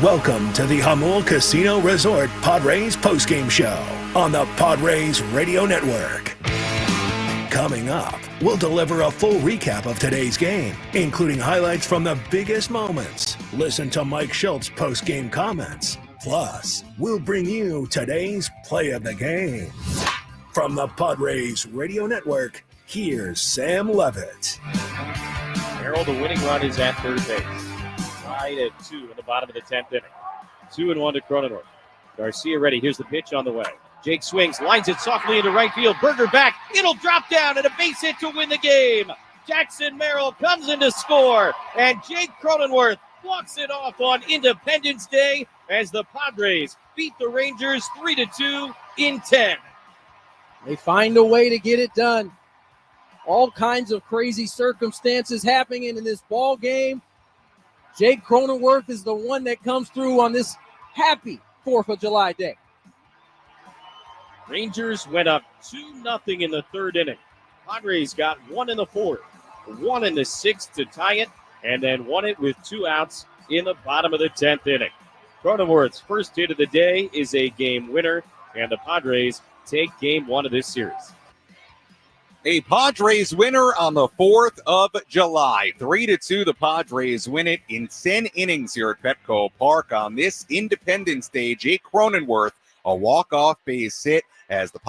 Welcome to the Jamul Casino Resort Padres Postgame Show on the Padres Radio Network. Coming up, we'll deliver a full recap of today's game, including highlights from the biggest moments. Listen to Mike Shildt's postgame comments. Plus, we'll bring you today's play of the game. From the Padres Radio Network, here's Sam Levitt. Merrill, the winning run is at third base. Tied at 2 in the bottom of the 10th inning. 2-1 to Croninworth. Garcia ready. Here's the pitch on the way. Jake swings, lines it softly into right field. Berger back. It'll drop down and a base hit to win the game. Jackson Merrill comes in to score, and Jake Croninworth walks it off on Independence Day as the Padres beat the Rangers 3-2 in 10. They find a way to get it done. All kinds of crazy circumstances happening in this ball game. Jake Croninworth is the one that comes through on this happy 4th of July day. Rangers went up 2-0 in the third inning. Padres got 1 in the 4th, 1 in the 6th to tie it, and then won it with 2 outs in the bottom of the 10th inning. Croninworth's first hit of the day is a game winner, and the Padres take game 1 of this series. A Padres winner on the 4th of July. 3-2, the Padres win it in 10 innings here at Petco Park on this Independence Day. Jake Croninworth, a walk-off base hit as the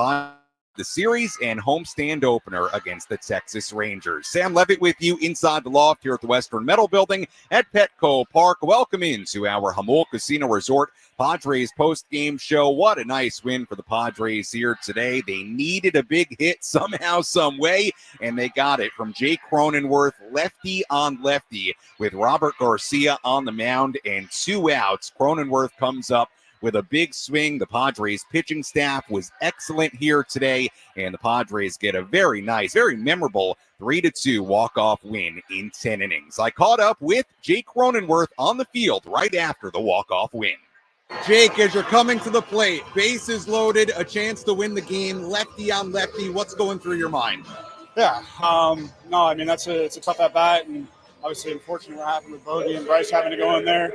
series and homestand opener against the Texas Rangers. Sam Levitt with you inside the loft here at the Western Metal Building at Petco Park. Welcome into our Jamul Casino Resort Padres post-game show. What a nice win for the Padres here today. They needed a big hit somehow, some way, and they got it from Jake Croninworth, lefty on lefty, with Robert Garcia on the mound and 2 outs. Croninworth comes up with a big swing. The Padres pitching staff was excellent here today, and the Padres get a very nice, very memorable 3-2 walk-off win in 10 innings. I caught up with Jake Croninworth on the field right after the walk-off win. Jake, as you're coming to the plate, bases loaded, a chance to win the game, lefty on lefty, what's going through your mind? Yeah, no, I mean, it's a tough at-bat, and obviously unfortunate what happened with Bodie and Bryce having to go in there.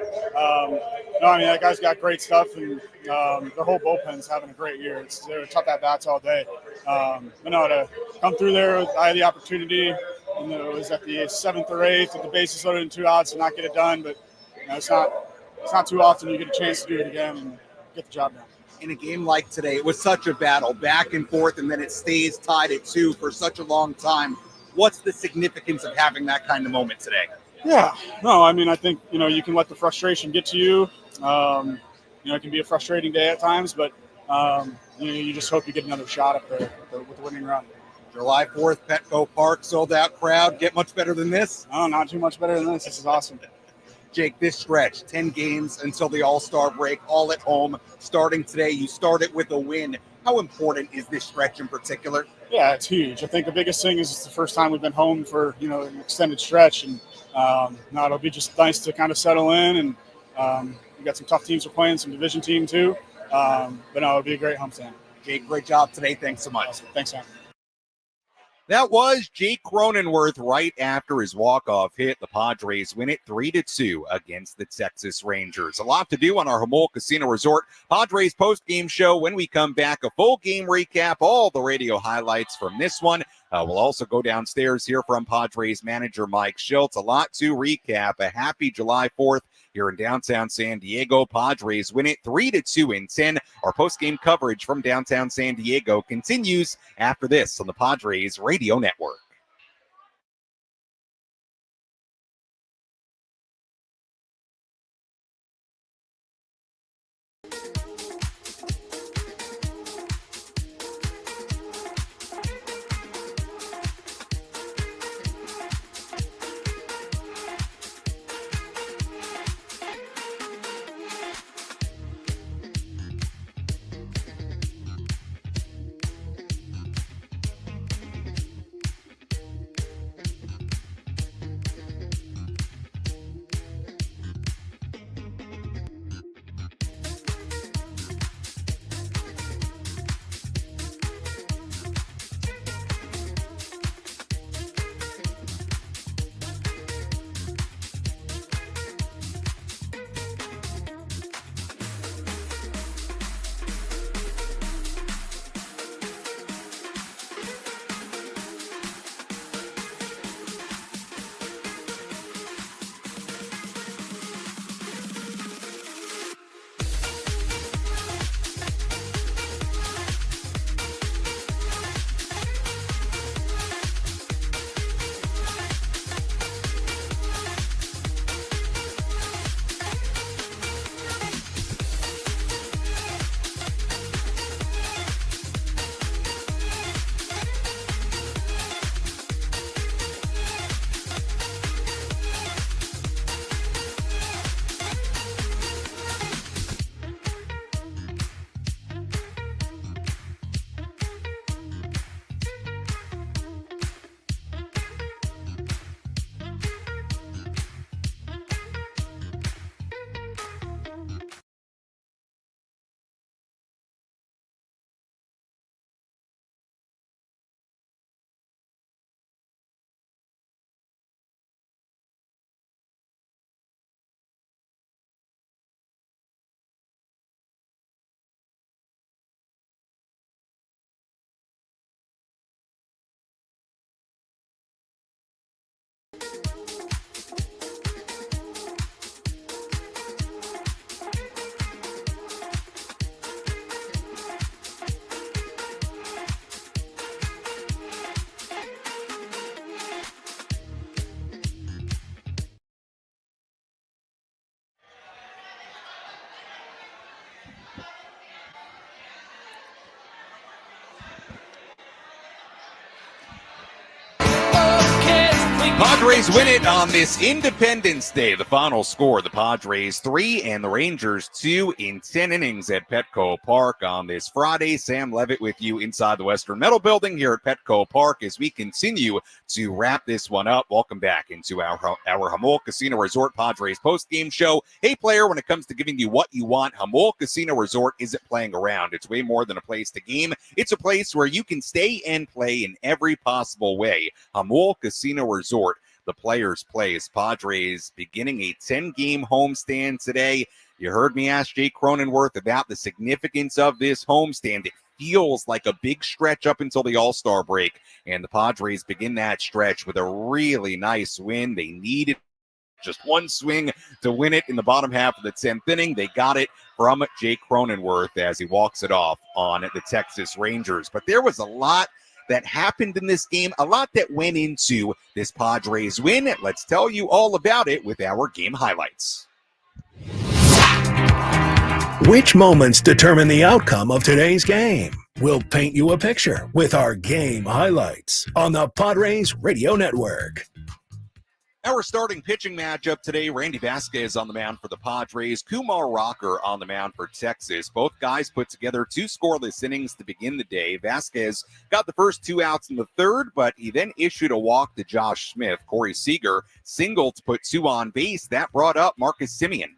No, I mean, that guy's got great stuff, and the whole bullpen's having a great year. They're tough at-bats all day. But no, to come through there, I had the opportunity, and it was at the 7th or 8th with the bases loaded and 2 outs and not get it done, but you know, it's not too often you get a chance to do it again and get the job done. In a game like today, it was such a battle, back and forth, and then it stays tied at 2 for such a long time. What's the significance of having that kind of moment today? Yeah, no, I mean, I think, you know, you can let the frustration get to you. You know, it can be a frustrating day at times, but, you know, you just hope you get another shot up there with the winning run. July 4th, Petco Park, sold-out crowd. Get much better than this? No, not too much better than this. This is awesome. Jake, this stretch, 10 games until the All-Star break, all at home. Starting today, you started with a win. How important is this stretch in particular? Yeah, it's huge. I think the biggest thing is it's the first time we've been home for, you know, an extended stretch. And no, it'll be just nice to kind of settle in. And we got some tough teams we're playing, some division team too. But no, it'll be a great homestand. Jake, great job today. Thanks so much. Awesome. Thanks, Sam. That was Jake Croninworth right after his walk-off hit. The Padres win it 3-2 against the Texas Rangers. A lot to do on our Jamul Casino Resort Padres post-game show. When we come back, a full game recap, all the radio highlights from this one. We'll also go downstairs here from Padres manager Mike Shildt. A lot to recap. A happy July 4th here in downtown San Diego. Padres win it 3-2 in 10. Our post-game coverage from downtown San Diego continues after this on the Padres Radio Network. Padres win it on this Independence Day. The final score, the Padres 3 and the Rangers 2 in 10 innings at Petco Park on this Friday. Sam Levitt with you inside the Western Metal Building here at Petco Park as we continue to wrap this one up. Welcome back into our Jamul Casino Resort Padres post-game show. Hey, player, when it comes to giving you what you want, Jamul Casino Resort isn't playing around. It's way more than a place to game. It's a place where you can stay and play in every possible way. Jamul Casino Resort. The players' place. Padres beginning a 10-game homestand today. You heard me ask Jake Croninworth about the significance of this homestand. It feels like a big stretch up until the All-Star break, and the Padres begin that stretch with a really nice win. They needed just one swing to win it in the bottom half of the 10th inning. They got it from Jake Croninworth as he walks it off on the Texas Rangers. But there was a lot that happened in this game, a lot that went into this Padres win. Let's tell you all about it with our game highlights. Which moments determine the outcome of today's game? We'll paint you a picture with our game highlights on the Padres Radio Network. Our starting pitching matchup today, Randy Vasquez on the mound for the Padres, Kumar Rocker on the mound for Texas. Both guys put together 2 scoreless innings to begin the day. Vasquez got the first 2 outs in the third, but he then issued a walk to Josh Smith. Corey Seager singled to put 2 on base. That brought up Marcus Semien.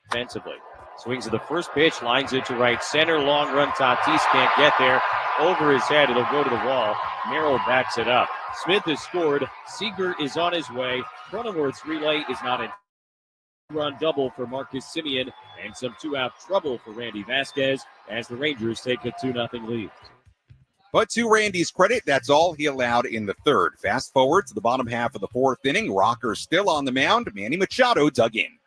Defensively. Swings at the first pitch, lines it to right center. Long run, Tatis can't get there. Over his head, it'll go to the wall. Merrill backs it up. Smith has scored. Seager is on his way. Cronenworth's relay is not in. Run double for Marcus Semien and some 2-out trouble for Randy Vasquez as the Rangers take a 2-0 lead. But to Randy's credit, that's all he allowed in the third. Fast forward to the bottom half of the 4th inning. Rocker still on the mound. Manny Machado dug in.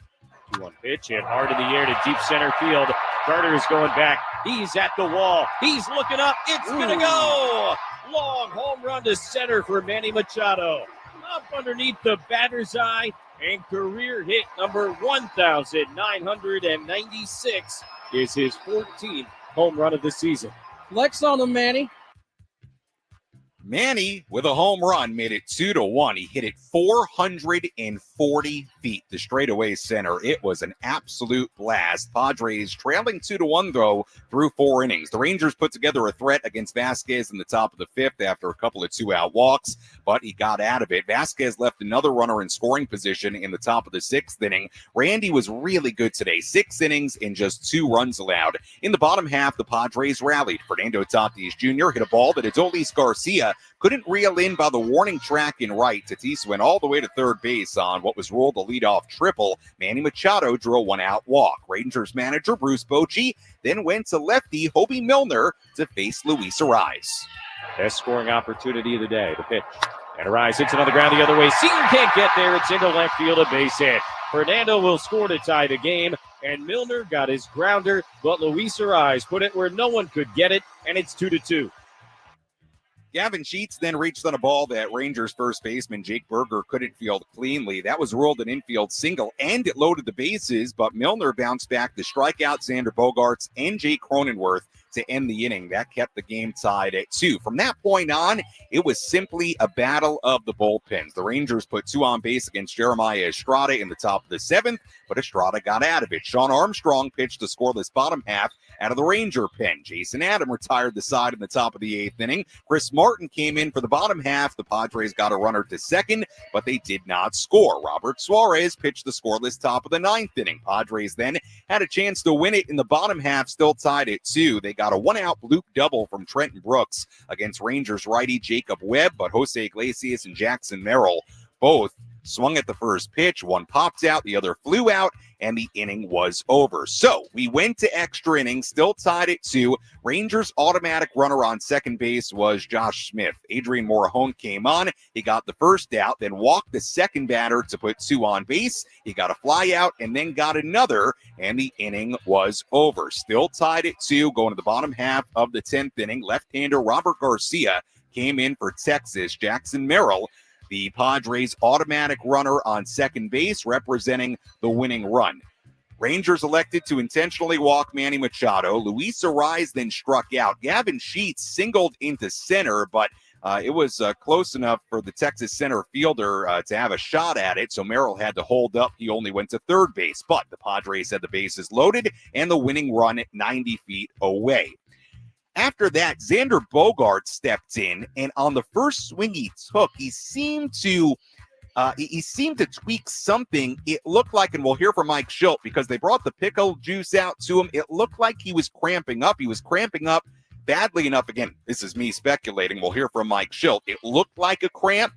2-1 pitch hit hard in the air to deep center field. Carter is going back. He's at the wall. He's looking up. It's going to go. Long home run to center for Manny Machado. Up underneath the batter's eye, and career hit number 1,996 is his 14th home run of the season. Flex on him, Manny. Manny, with a home run, made it 2-1. He hit it 440 feet to straightaway center. It was an absolute blast. Padres trailing 2-1, though, through 4 innings. The Rangers put together a threat against Vasquez in the top of the 5th after a couple of 2-out walks, but he got out of it. Vasquez left another runner in scoring position in the top of the 6th inning. Randy was really good today. 6 innings and just 2 runs allowed. In the bottom half, the Padres rallied. Fernando Tatis Jr. hit a ball that Adolis Garcia couldn't reel in by the warning track in right. Tatis went all the way to third base on what was ruled a leadoff triple. Manny Machado drew a 1-out walk. Rangers manager Bruce Bochy then went to lefty Hobie Milner to face Luis Arraez. Best scoring opportunity of the day. The pitch. And Arraez hits it on the ground the other way. Seager can't get there. It's into left field, a base hit. Fernando will score to tie the game. And Milner got his grounder, but Luis Arraez put it where no one could get it, and it's 2-2. Gavin Sheets then reached on a ball that Rangers first baseman Jake Berger couldn't field cleanly. That was ruled an infield single, and it loaded the bases, but Milner bounced back to strike out Xander Bogaerts and Jake Croninworth to end the inning. That kept the game tied at 2. From that point on, it was simply a battle of the bullpens. The Rangers put 2 on base against Jeremiah Estrada in the top of the 7th, but Estrada got out of it. Sean Armstrong pitched the scoreless bottom half out of the Ranger pen. Jason Adam retired the side in the top of the 8th inning. Chris Martin came in for the bottom half. The Padres got a runner to second, but they did not score. Robert Suarez pitched the scoreless top of the 9th inning. Padres then had a chance to win it in the bottom half, still tied at 2. They got a 1-out bloop double from Trenton Brooks against Rangers righty Jacob Webb, but Jose Iglesias and Jackson Merrill both swung at the first pitch. One popped out, the other flew out, and the inning was over. So we went to extra innings, still tied at 2. Rangers' automatic runner on second base was Josh Smith. Adrian Morejon came on. He got the first out, then walked the second batter to put 2 on base. He got a fly out and then got another, and the inning was over. Still tied at 2, going to the bottom half of the 10th inning. Left-hander Robert Garcia came in for Texas. Jackson Merrill, the Padres' automatic runner on second base, representing the winning run. Rangers elected to intentionally walk Manny Machado. Luis Arraez then struck out. Gavin Sheets singled into center, but It was close enough for the Texas center fielder to have a shot at it, so Merrill had to hold up. He only went to third base, but the Padres had the bases loaded and the winning run at 90 feet away. After that, Xander Bogaerts stepped in, and on the first swing he took, he seemed to tweak something. It looked like, and we'll hear from Mike Shildt because they brought the pickle juice out to him. It looked like he was cramping up. He was cramping up badly enough. Again, this is me speculating. We'll hear from Mike Shildt. It looked like a cramp,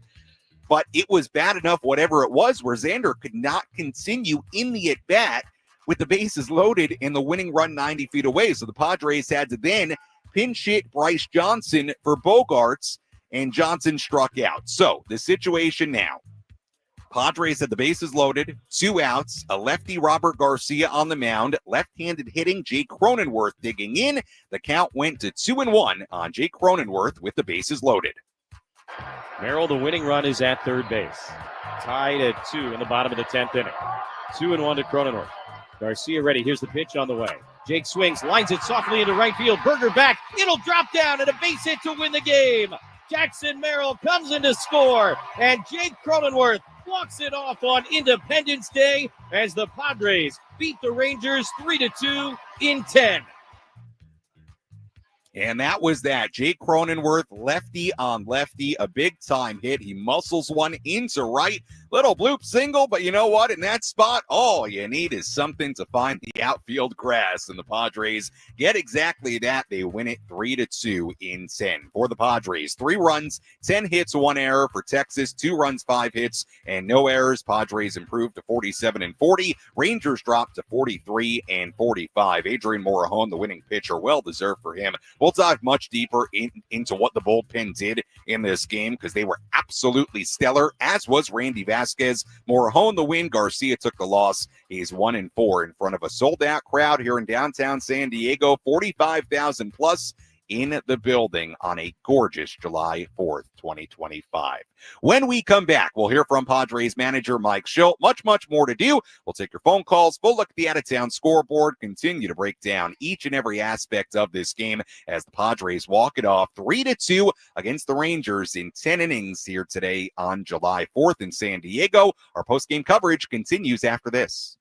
but it was bad enough, whatever it was, where Xander could not continue in the at-bat with the bases loaded and the winning run 90 feet away. So the Padres had to then pinch hit Bryce Johnson for Bogaerts, and Johnson struck out. So the situation now, Padres had the bases loaded, 2 outs, a lefty Robert Garcia on the mound, left-handed hitting Jake Croninworth digging in. The count went to 2-1 on Jake Croninworth with the bases loaded. Merrill, the winning run is at third base. Tied at 2 in the bottom of the 10th inning. 2-1 to Croninworth. Garcia ready. Here's the pitch on the way. Jake swings, lines it softly into right field. Berger back. It'll drop down and a base hit to win the game. Jackson Merrill comes in to score, and Jake Croninworth walks it off on Independence Day as the Padres beat the Rangers 3-2 in 10. And that was that. Jake Croninworth, lefty on lefty, a big-time hit. He muscles one into right. Little bloop single, but you know what? In that spot, all you need is something to find the outfield grass. And the Padres get exactly that. They win it 3-2 in 10. For the Padres, 3 runs, 10 hits, 1 error. For Texas, 2 runs, 5 hits, and no errors. Padres improved to 47-40. Rangers dropped to 43-45. Adrian Morejon, the winning pitcher, well-deserved for him. We'll dive much deeper into what the bullpen did in this game because they were absolutely stellar, as was Randy Vasquez. Morejon the win. Garcia took the loss. He's 1-4 in front of a sold-out crowd here in downtown San Diego. 45,000 plus in the building on a gorgeous July 4th, 2025. When we come back, we'll hear from Padres manager Mike Shildt. Much more to do. We'll take your phone calls. We'll look at the out-of-town scoreboard, continue to break down each and every aspect of this game as the Padres walk it off 3-2 against the Rangers in 10 innings here today on July 4th in San Diego. Our post-game coverage continues after this.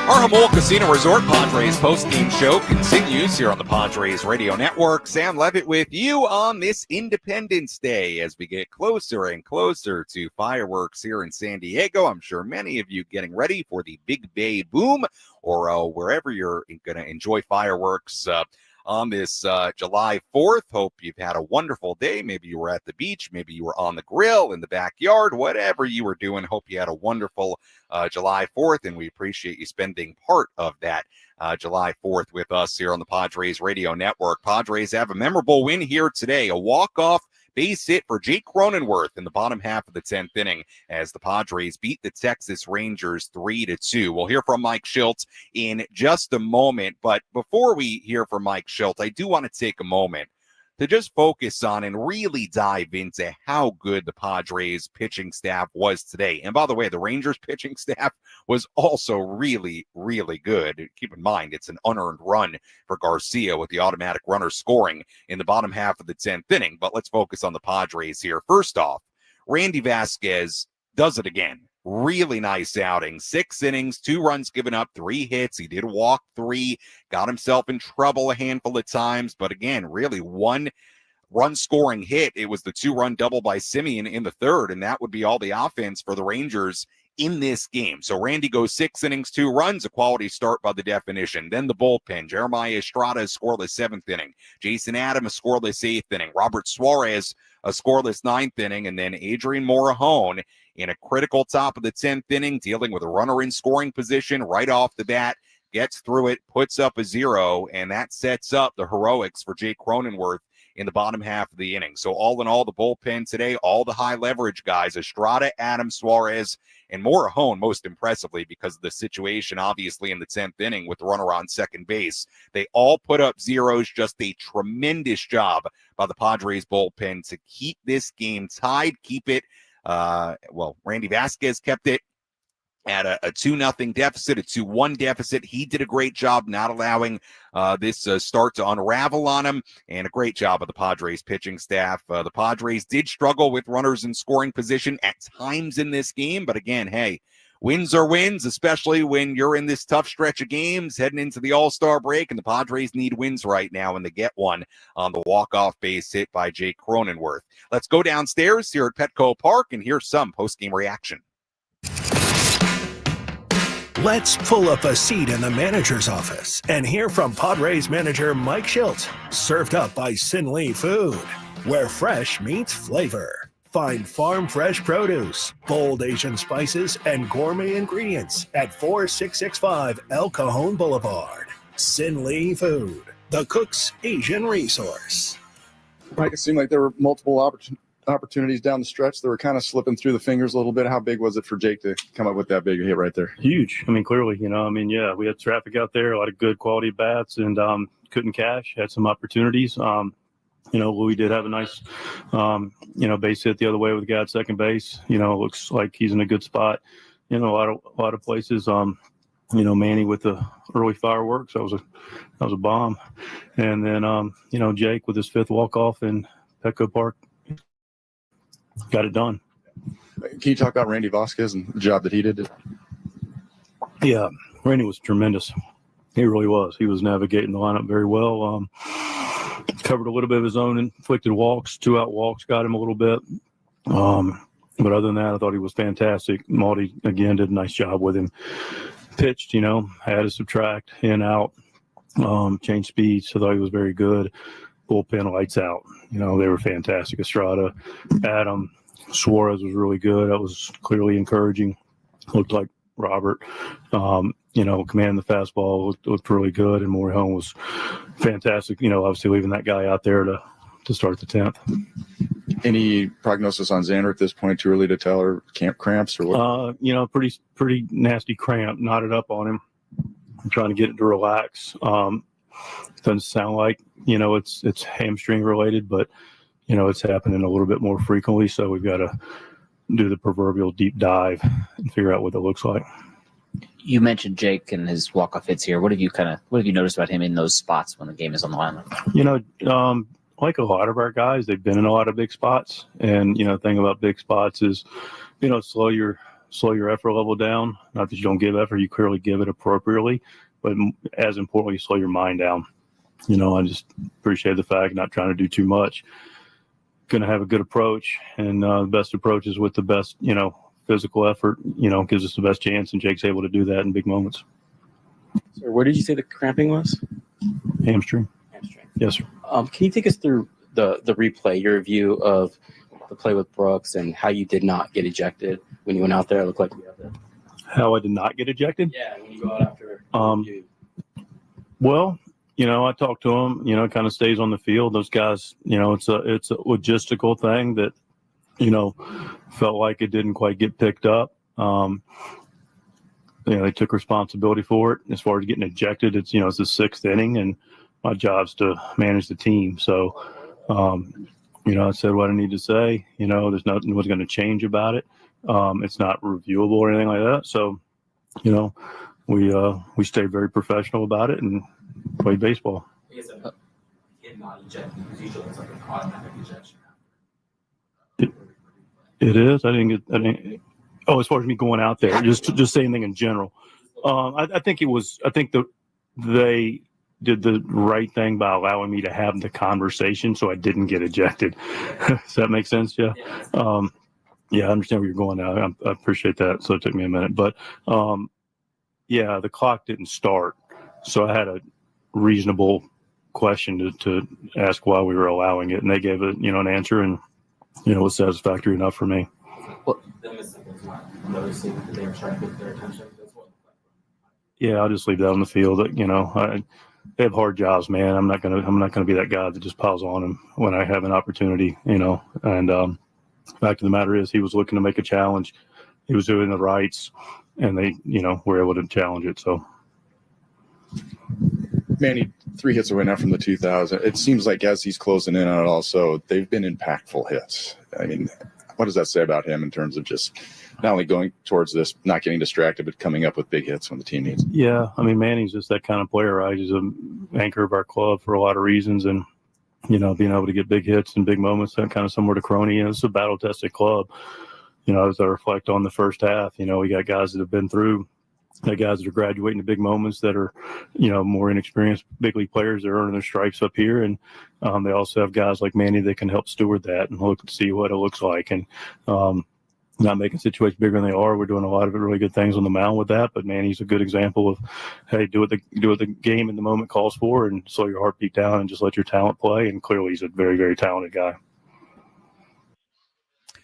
Our Jamul Casino Resort Padres post-game show continues here on the Padres Radio Network. Sam Levitt with you on this Independence Day as we get closer and closer to fireworks here in San Diego. I'm sure many of you getting ready for the Big Bay Boom or wherever you're going to enjoy fireworks on this July 4th. Hope you've had a wonderful day. Maybe you were at the beach. Maybe you were on the grill in the backyard. Whatever you were doing, hope you had a wonderful July 4th, and we appreciate you spending part of that July 4th with us here on the Padres Radio Network. Padres have a memorable win here today, a walk-off base hit for Jake Croninworth in the bottom half of the 10th inning as the Padres beat the Texas Rangers 3-2. We'll hear from Mike Shildt in just a moment, but before we hear from Mike Shildt, I do want to take a moment to just focus on and really dive into how good the Padres pitching staff was today. And by the way, the Rangers pitching staff was also really, really good. Keep in mind, it's an unearned run for Garcia with the automatic runner scoring in the bottom half of the 10th inning. But let's focus on the Padres here. First off, Randy Vasquez does it again. Really nice outing. 6 innings, 2 runs given up, 3 hits. He did walk 3, got himself in trouble a handful of times. But again, really 1 run scoring hit. It was the 2-run double by Simeon in the 3rd, and that would be all the offense for the Rangers in this game. So Randy goes 6 innings, 2 runs, a quality start by the definition. Then the bullpen, Jeremiah Estrada, a scoreless 7th inning. Jason Adams, a scoreless 8th inning. Robert Suarez, a scoreless 9th inning. And then Adrian Morajón in a critical top of the 10th inning, dealing with a runner in scoring position right off the bat, gets through it, puts up a 0, and that sets up the heroics for Jake Croninworth in the bottom half of the inning. So all in all, the bullpen today, all the high leverage guys, Estrada, Adams, Suarez, and Morajón most impressively because of the situation, obviously, in the 10th inning with the runner on second base. They all put up zeros, just a tremendous job by the Padres bullpen to keep this game tied, keep it Randy Vasquez kept it at a 2-0 deficit, a 2-1 deficit. He did a great job not allowing this start to unravel on him, and a great job of the Padres pitching staff. The Padres did struggle with runners in scoring position at times in this game, but again, hey, wins are wins, especially when you're in this tough stretch of games heading into the All-Star break, and the Padres need wins right now, and they get one on the walk-off base hit by Jake Croninworth. Let's go downstairs here at Petco Park and hear some post-game reaction. Let's pull up a seat in the manager's office and hear from Padres manager Mike Shildt, served up by Sin Lee Food, where fresh meets flavor. Find farm fresh produce, bold Asian spices, and gourmet ingredients at 4665 El Cajon Boulevard. Sin Lee Food, the cook's Asian resource. Mike, it seemed like there were multiple opportunities down the stretch that were kind of slipping through the fingers a little bit. How big was it for Jake to come up with that big hit right there? Huge. I mean, clearly, yeah, we had traffic out there, a lot of good quality bats, and couldn't cash, had some opportunities. Louis did have a nice, base hit the other way with the guy at second base. Looks like he's in a good spot in a lot of places. Manny with the early fireworks, that was a bomb. And then, Jake with his 5th walk-off in Petco Park, got it done. Can you talk about Randy Vasquez and the job that he did? Yeah, Randy was tremendous. He really was. He was navigating the lineup very well. Covered a little bit of his own inflicted walks, 2-out walks, got him a little bit. But other than that, I thought he was fantastic. Malty, again, did a nice job with him. Pitched, had to subtract, in, out, change speeds. So I thought he was very good. Bullpen lights out. They were fantastic. Estrada, Adam, Suarez was really good. That was clearly encouraging. Looked like Robert, commanding the fastball, looked really good. And Morajón was fantastic. Obviously leaving that guy out there to start the 10th. Any prognosis on Xander at this point? Too early to tell, or camp cramps, or what? Pretty nasty cramp. Knotted up on him. I'm trying to get it to relax. Doesn't sound like it's hamstring related, but it's happening a little bit more frequently. So we've got to do the proverbial deep dive and figure out what it looks like. You mentioned Jake and his walk-off hits here. What have you noticed about him in those spots when the game is on the line? Like a lot of our guys, they've been in a lot of big spots. And, the thing about big spots is, slow your slow your effort level down. Not that you don't give effort, you clearly give it appropriately, but as importantly, slow your mind down. I just appreciate the fact not trying to do too much. Going to have a good approach, and the best approach is with the best, physical effort, gives us the best chance, and Jake's able to do that in big moments. So where did you say the cramping was? Hamstring. Yes, sir. Can you take us through the replay, your review of the play with Brooks and how you did not get ejected when you went out there? It looked like you had that. How I did not get ejected? Yeah, when you go out after. Well, I talked to him, kind of stays on the field. Those guys, it's a logistical thing that, felt like it didn't quite get picked up. They took responsibility for it. As far as getting ejected, it's the 6th inning, and my job's to manage the team. So, I said what I need to say. There's nothing was going to change about it. It's not reviewable or anything like that. So, we stayed very professional about it and played baseball. It is. I didn't. Oh, as far as me going out there, just say anything in general. I think they did the right thing by allowing me to have the conversation, so I didn't get ejected. Does that make sense? Yeah. Yeah, I understand where you're going now. I appreciate that. So it took me a minute, but yeah, the clock didn't start, so I had a reasonable question to ask why we were allowing it, and they gave it, an answer, and it was satisfactory enough for me. Yeah, I'll just leave that on the field. They have hard jobs, man. I'm not gonna be that guy that just piles on them when I have an opportunity, And fact of the matter is, he was looking to make a challenge. He was doing the rights, and they, were able to challenge it. So, Manny, 3 hits away now from the 2000. It seems like as he's closing in on it, also they've been impactful hits. I mean, what does that say about him in terms of just not only going towards this, not getting distracted, but coming up with big hits when the team needs it? Yeah, I mean, Manny's just that kind of player, right? He's an anchor of our club for a lot of reasons, and being able to get big hits and big moments, that kind of similar to Crony. It's a battle-tested club. As I reflect on the first half, we got guys that have been through. Guys that are graduating to big moments that are, more inexperienced big league players that are earning their stripes up here. And they also have guys like Manny that can help steward that and look to see what it looks like. And not making situations bigger than they are. We're doing a lot of really good things on the mound with that. But Manny's a good example of, hey, do what the game in the moment calls for and slow your heartbeat down and just let your talent play. And clearly he's a very, very talented guy.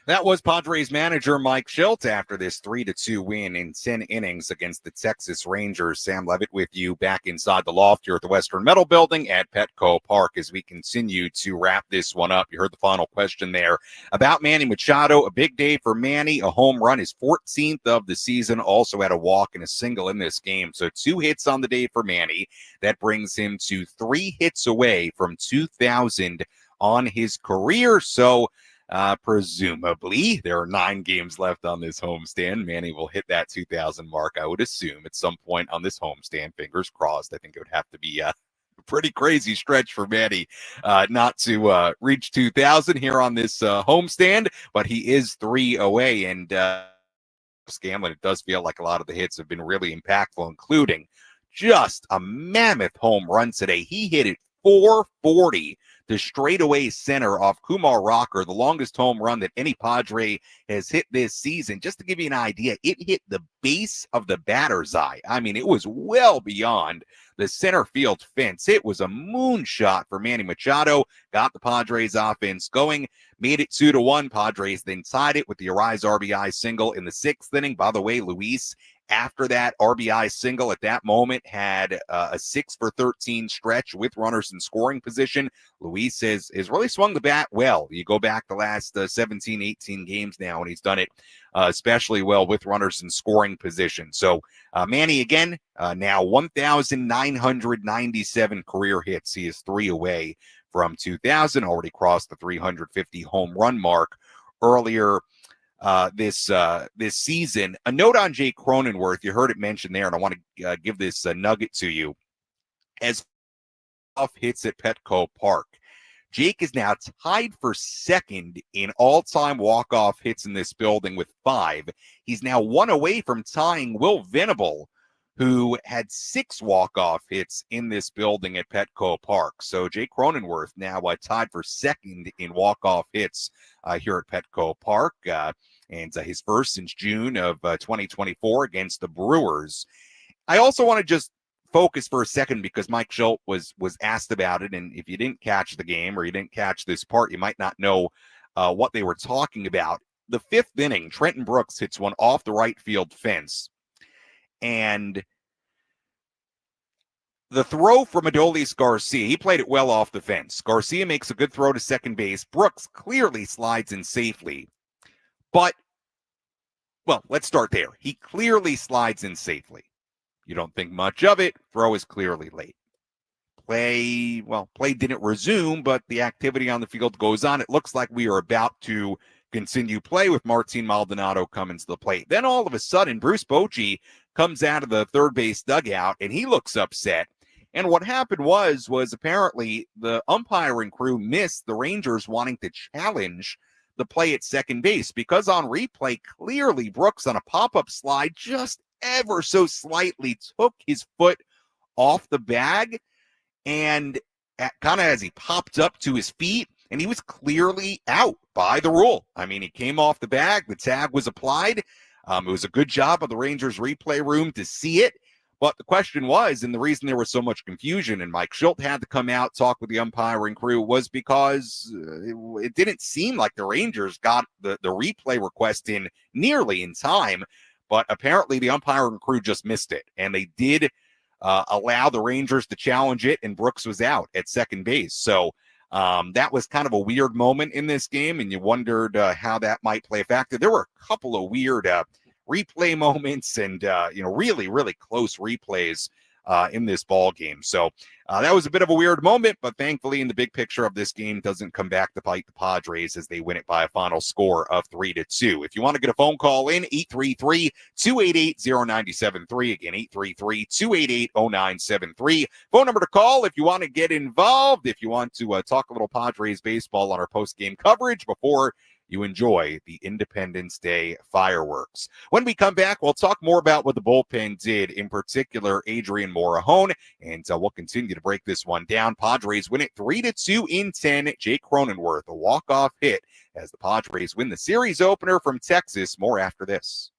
That was Padres manager Mike Shildt after this 3-2 win in 10 innings against the Texas Rangers. Sam Levitt with you back inside the loft here at the Western Metal Building at Petco Park as we continue to wrap this one up. You heard the final question there about Manny Machado. A big day for Manny, a home run, his 14th of the season, also had a walk and a single in this game. So 2 hits on the day for Manny. That brings him to 3 hits away from 2,000 on his career. So presumably, there are 9 games left on this homestand. Manny will hit that 2,000 mark, I would assume, at some point on this homestand. Fingers crossed. I think it would have to be a pretty crazy stretch for Manny not to reach 2,000 here on this homestand, but he is 3 away. And Scanlon, it does feel like a lot of the hits have been really impactful, including just a mammoth home run today. He hit it 440 to straightaway center off Kumar Rocker, the longest home run that any Padre has hit this season. Just to give you an idea, it hit the base of the batter's eye. I mean, it was well beyond the center field fence. It was a moonshot for Manny Machado. Got the Padres offense going, made it 2-1. Padres then tied it with the Arise RBI single in the 6th inning. By the way, Luis, after that RBI single at that moment, had a 6-for-13 stretch with runners in scoring position. Luis has really swung the bat well. You go back the last 17, 18 games now, and he's done it especially well with runners in scoring position. So Manny, again, now 1,997 career hits. He is 3 away from 2,000, already crossed the 350 home run mark earlier this season. A note on Jake Croninworth, you heard it mentioned there, and I want to give this nugget to you. As off hits at Petco Park, Jake is now tied for second in all-time walk-off hits in this building with 5. He's now 1 away from tying Will Venable, who had 6 walk-off hits in this building at Petco Park. So Jake Croninworth now tied for second in walk-off hits here at Petco Park, and his first since June of 2024 against the Brewers. I also want to just focus for a second because Mike Shildt was asked about it, and if you didn't catch the game or you didn't catch this part, you might not know what they were talking about. The 5th inning, Trenton Brooks hits one off the right field fence, and the throw from Adolis Garcia, he played it well off the fence. Garcia makes a good throw to second base. Brooks clearly slides in safely, but, well, let's start there. He clearly slides in safely. You don't think much of it. Throw is clearly late. Play didn't resume, but the activity on the field goes on. It looks like we are about to continue play with Martin Maldonado coming to the plate. Then all of a sudden, Bruce Bochy comes out of the third base dugout, and he looks upset. And what happened was apparently the umpiring crew missed the Rangers wanting to challenge the play at second base because on replay, clearly Brooks on a pop-up slide just ever so slightly took his foot off the bag, and kind of as he popped up to his feet, and he was clearly out by the rule. I mean, he came off the bag, the tag was applied. It was a good job of the Rangers replay room to see it. But the question was, and the reason there was so much confusion and Mike Shildt had to come out, talk with the umpiring crew, was because it didn't seem like the Rangers got the replay request in nearly in time. But apparently the umpiring crew just missed it, and they did allow the Rangers to challenge it, and Brooks was out at second base. So that was kind of a weird moment in this game, and you wondered how that might play a factor. There were a couple of weird replay moments and, really, really close replays in this ball game. So that was a bit of a weird moment, but thankfully in the big picture of this game doesn't come back to bite the Padres as they win it by a final score of 3-2. If you want to get a phone call in, 833-288-0973. Again, 833-288-0973. Phone number to call if you want to get involved, if you want to talk a little Padres baseball on our post-game coverage before you enjoy the Independence Day fireworks. When we come back, we'll talk more about what the bullpen did, in particular, Adrian Morejon, and we'll continue to break this one down. Padres win it 3-2 in 10. Jake Croninworth, a walk-off hit as the Padres win the series opener from Texas. More after this.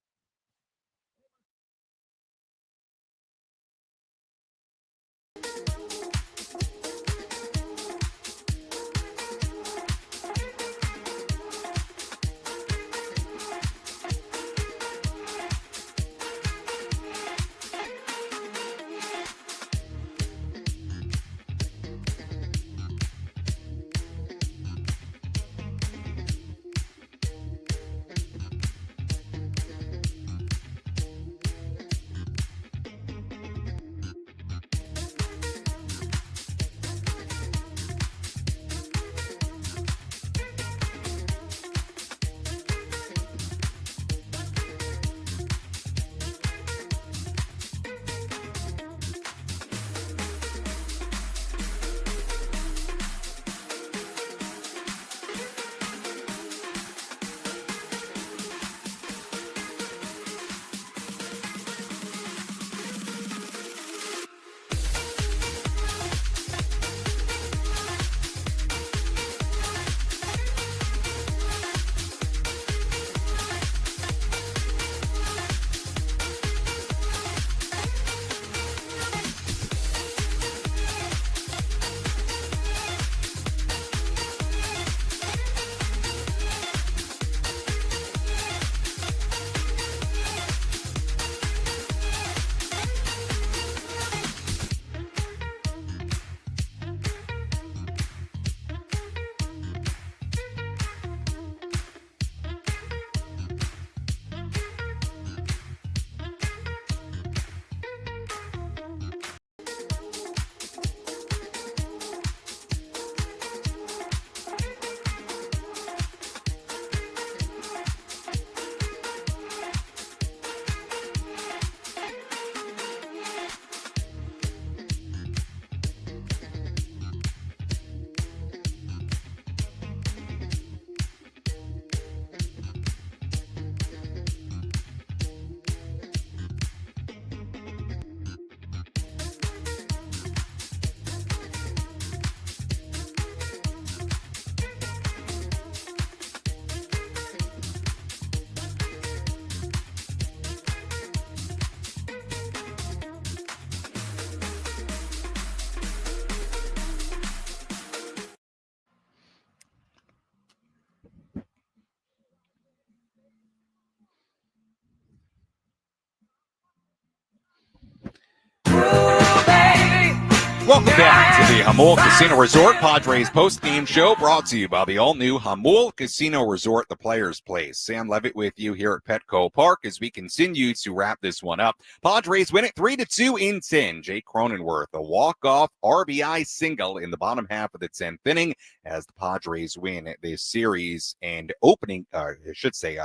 Welcome back to the Jamul Casino Resort Padres post-game show, brought to you by the all-new Jamul Casino Resort, the Players' Place. Sam Levitt with you here at Petco Park as we continue to wrap this one up. Padres win it 3-2 in 10. Jake Croninworth, a walk-off RBI single in the bottom half of the 10th inning as the Padres win this series and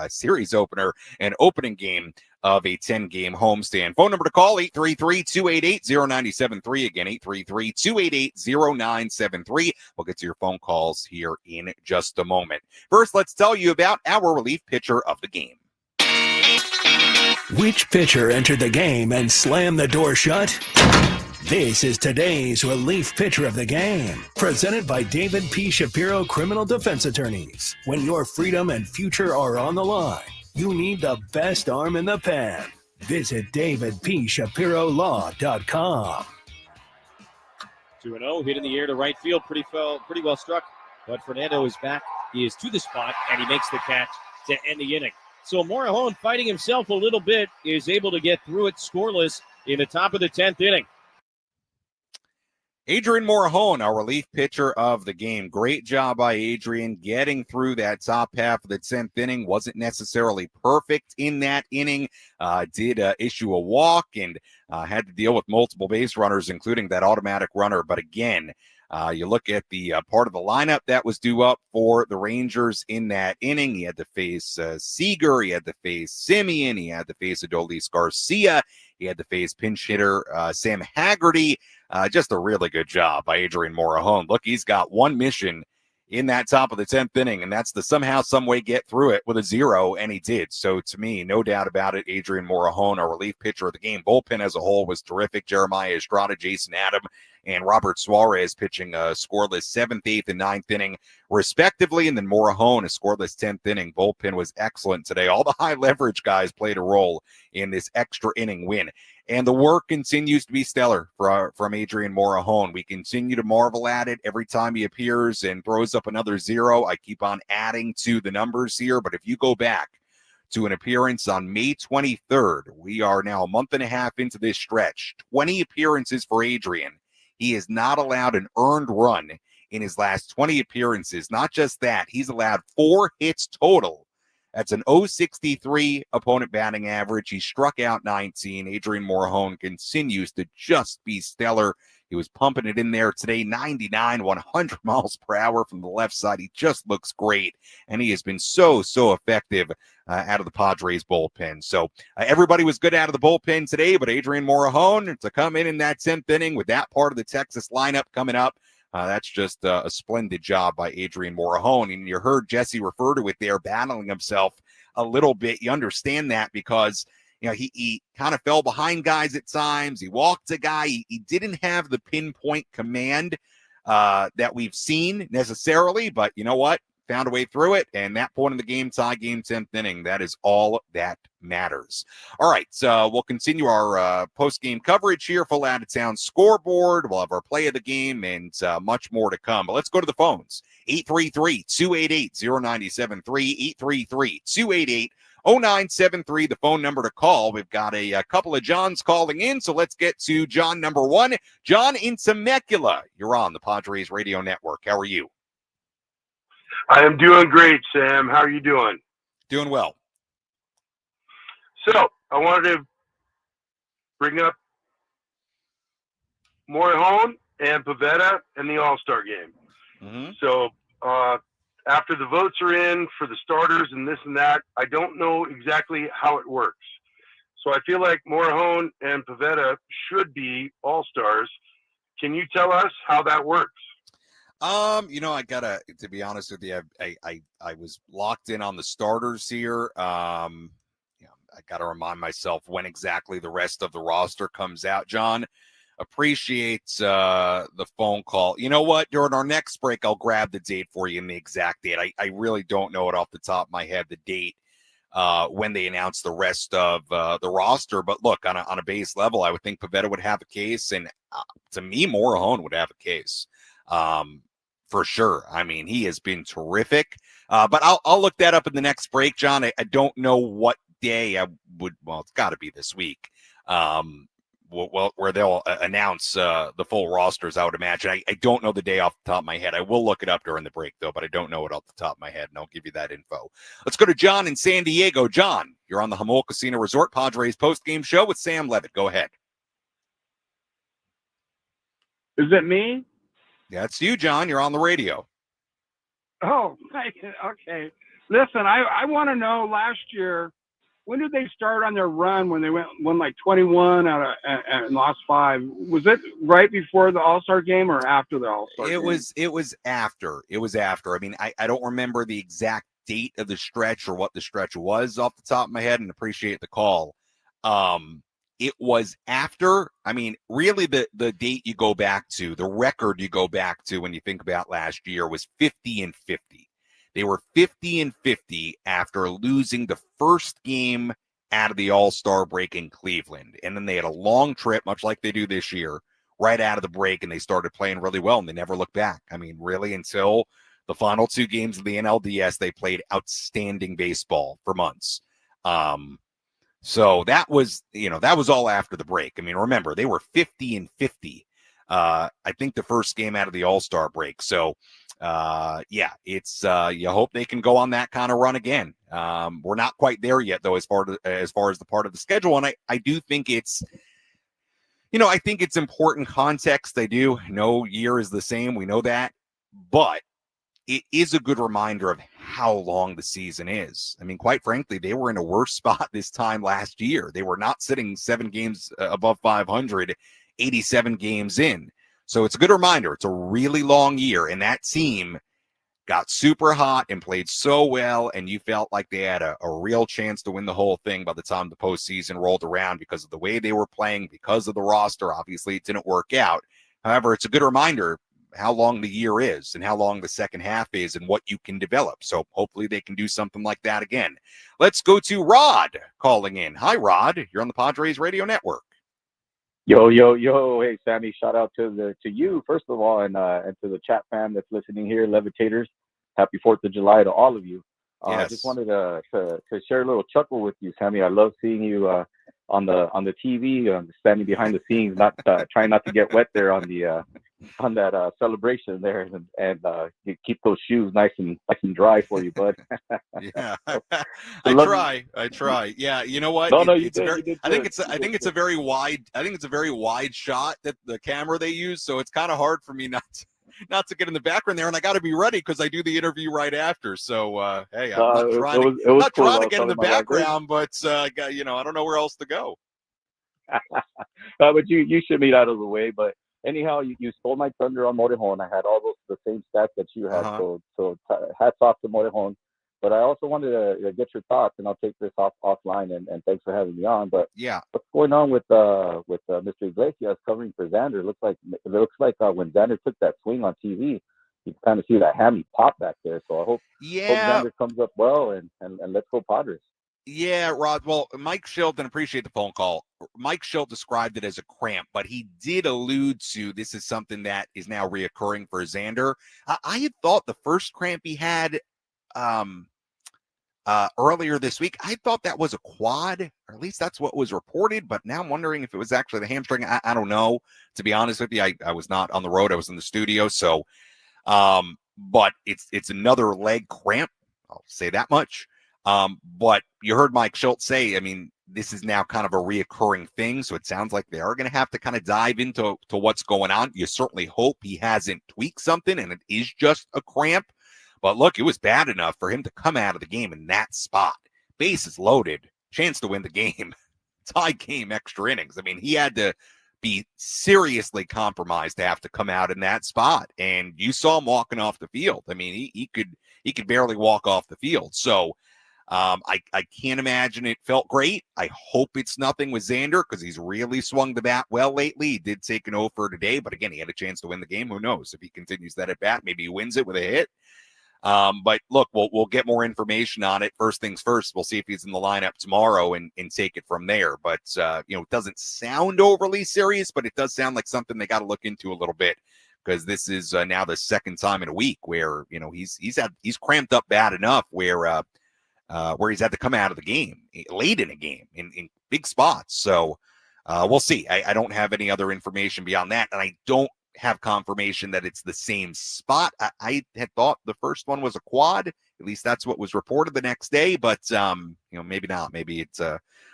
series opener and opening game of a 10-game homestand. Phone number to call, 833-288-0973. Again, 833-288-0973. We'll get to your phone calls here in just a moment. First, let's tell you about our relief pitcher of the game. Which pitcher entered the game and slammed the door shut? This is today's relief pitcher of the game, presented by David P. Shapiro Criminal Defense Attorneys. When your freedom and future are on the line, you need the best arm in the pen. Visit davidpshapirolaw.com. 2-0, hit in the air to right field, pretty well struck. But Fernando is back. He is to the spot, and he makes the catch to end the inning. So Morejon, fighting himself a little bit, is able to get through it scoreless in the top of the 10th inning. Adrian Morejon, our relief pitcher of the game. Great job by Adrian getting through that top half of the 10th inning. Wasn't necessarily perfect in that inning. Did issue a walk and had to deal with multiple base runners, including that automatic runner. But again, you look at the part of the lineup that was due up for the Rangers in that inning. He had to face Seager. He had to face Simeon. He had to face Adolis Garcia. He had to face pinch hitter Sam Haggerty. Just a really good job by Adrian Morejon. Look, he's got one mission in that top of the 10th inning, and that's to somehow, some way get through it with a 0, and he did. So to me, no doubt about it, Adrian Morejon, our relief pitcher of the game. Bullpen as a whole was terrific. Jeremiah Estrada, Jason Adam, and Robert Suarez pitching a scoreless 7th, 8th, and 9th inning, respectively, and then Morejon, a scoreless 10th inning. Bullpen was excellent today. All the high-leverage guys played a role in this extra inning win. And the work continues to be stellar from Adrian Morejon. We continue to marvel at it every time he appears and throws up another 0. I keep on adding to the numbers here, but if you go back to an appearance on May 23rd, we are now a month and a half into this stretch, 20 appearances for Adrian. He has not allowed an earned run in his last 20 appearances. Not just that, he's allowed 4 hits total. That's an .063 opponent batting average. He struck out 19. Adrian Morejon continues to just be stellar. He was pumping it in there today, 99, 100 miles per hour from the left side. He just looks great, and he has been so effective out of the Padres bullpen. So everybody was good out of the bullpen today, but Adrian Morejon to come in that 10th inning with that part of the Texas lineup coming up, that's just a splendid job by Adrian Morejon. And you heard Jesse refer to it there, battling himself a little bit. You understand that because, you know, he kind of fell behind guys at times. He walked a guy. He didn't have the pinpoint command that we've seen necessarily, but you know what? Found a way through it, and that point in the game, tie game, 10th inning, that is all that matters. All right, so we'll continue our post-game coverage here, full out-of-town scoreboard. We'll have our play of the game and much more to come. But let's go to the phones. 833-288-0973, 833-288-0973, the phone number to call. We've got a couple of Johns calling in, so let's get to John number 1. John in Temecula, you're on the Padres Radio Network. How are you? I am doing great, Sam. How are you doing? Doing well. So, I wanted to bring up Morejon and Pivetta in the All-Star game. Mm-hmm. So, after the votes are in for the starters and this and that, I don't know exactly how it works. So, I feel like Morejon and Pivetta should be All-Stars. Can you tell us how that works? You know, to be honest with you, I was locked in on the starters here. I got to remind myself when exactly the rest of the roster comes out. John, appreciates the phone call. You know what? During our next break, I'll grab the date for you and the exact date. I really don't know it off the top of my head, the date when they announce the rest of the roster. But look, on a base level, I would think Pivetta would have a case, and to me, Morejon would have a case. For sure. I mean, he has been terrific. But I'll look that up in the next break, John. I don't know what day I would. Well, it's got to be this week. We'll where they'll announce the full rosters, I would imagine. I don't know the day off the top of my head. I will look it up during the break, though, but I don't know it off the top of my head, and I'll give you that info. Let's go to John in San Diego. John, you're on the Jamul Casino Resort Padres postgame show with Sam Levitt. Go ahead. Is it me? Yeah, it's you, John. You're on the radio. Oh, okay. Listen, I want to know last year, when did they start on their run when they won like 21 and lost 5? Was it right before the All-Star game or after the All-Star game? It was after. It was after. I mean, I don't remember the exact date of the stretch or what the stretch was off the top of my head, and appreciate the call. It was after. I mean, really the date you go back to, the record you go back to when you think about last year was 50-50. They were 50-50 after losing the first game out of the All-Star break in Cleveland. And then they had a long trip, much like they do this year, right out of the break, and they started playing really well, and they never looked back. I mean, really, until the final 2 games of the NLDS, they played outstanding baseball for months. So that was all after the break. I mean, remember, they were 50-50. I think the first game out of the All-Star break. So, yeah, it's you hope they can go on that kind of run again. We're not quite there yet, though, as far as the part of the schedule. And I do think it's, I think it's important context. I do. No year is the same. We know that. But it is a good reminder of how long the season is. I mean, quite frankly, they were in a worse spot this time last year. They were not sitting 7 games above 500, 87 games in. So it's a good reminder. It's a really long year, and that team got super hot and played so well, and you felt like they had a real chance to win the whole thing by the time the postseason rolled around because of the way they were playing, because of the roster. Obviously, it didn't work out. However, it's a good reminder how long the year is and how long the second half is and what you can develop. So hopefully they can do something like that again. Let's go to Rod calling in. Hi, Rod. You're on the Padres Radio Network. Yo. Hey, Sammy, shout out to you, first of all, and to the chat fam that's listening here, Levitators. Happy 4th of July to all of you. Yes. I just wanted to share a little chuckle with you, Sammy. I love seeing you on the TV, standing behind the scenes, not trying not to get wet there on that celebration there, and you keep those shoes nice and dry for you, bud. Yeah, I try. Yeah, you know what? No, I think it's a very wide shot that the camera they use, so it's kind of hard for me not to get in the background there, and I got to be ready because I do the interview right after. So hey, I'm not trying to get in the background, but I don't know where else to go. But you should be out of the way. But anyhow, you stole my thunder on Morejon. I had all the same stats that you had. So hats off to Morejon. But I also wanted to get your thoughts, and I'll take this offline. And thanks for having me on. But yeah, what's going on with Mr. Iglesias covering for Xander? It looks like when Xander took that swing on TV, you can kind of see that hammy pop back there. So I hope Xander comes up well, and let's go Padres. Yeah, Rod. Well, Mike Shildt, and appreciate the phone call. Mike Shildt described it as a cramp, but he did allude to this is something that is now reoccurring for Xander. I had thought the first cramp he had earlier this week, I thought that was a quad, or at least that's what was reported. But now I'm wondering if it was actually the hamstring. I don't know. To be honest with you, I was not on the road. I was in the studio. So, but it's another leg cramp. I'll say that much. But you heard Mike Shildt say, I mean, this is now kind of a reoccurring thing. So it sounds like they are going to have to kind of dive into what's going on. You certainly hope he hasn't tweaked something and it is just a cramp. But look, it was bad enough for him to come out of the game in that spot. Bases loaded, chance to win the game, tie game, extra innings. I mean, he had to be seriously compromised to have to come out in that spot. And you saw him walking off the field. I mean, he could barely walk off the field. So I can't imagine it felt great. I hope it's nothing with Xander because he's really swung the bat well lately. He did take an 0 for today, but again, he had a chance to win the game. Who knows if he continues that at bat? Maybe he wins it with a hit. But look, we'll get more information on it. First things first, we'll see if he's in the lineup tomorrow and take it from there. But it doesn't sound overly serious, but it does sound like something they got to look into a little bit because this is now the second time in a week where he's cramped up bad enough where he's had to come out of the game late in a game in big spots. So we'll see. I don't have any other information beyond that, and I don't have confirmation that it's the same spot. I had thought the first one was a quad. At least that's what was reported the next day, but maybe not. Maybe it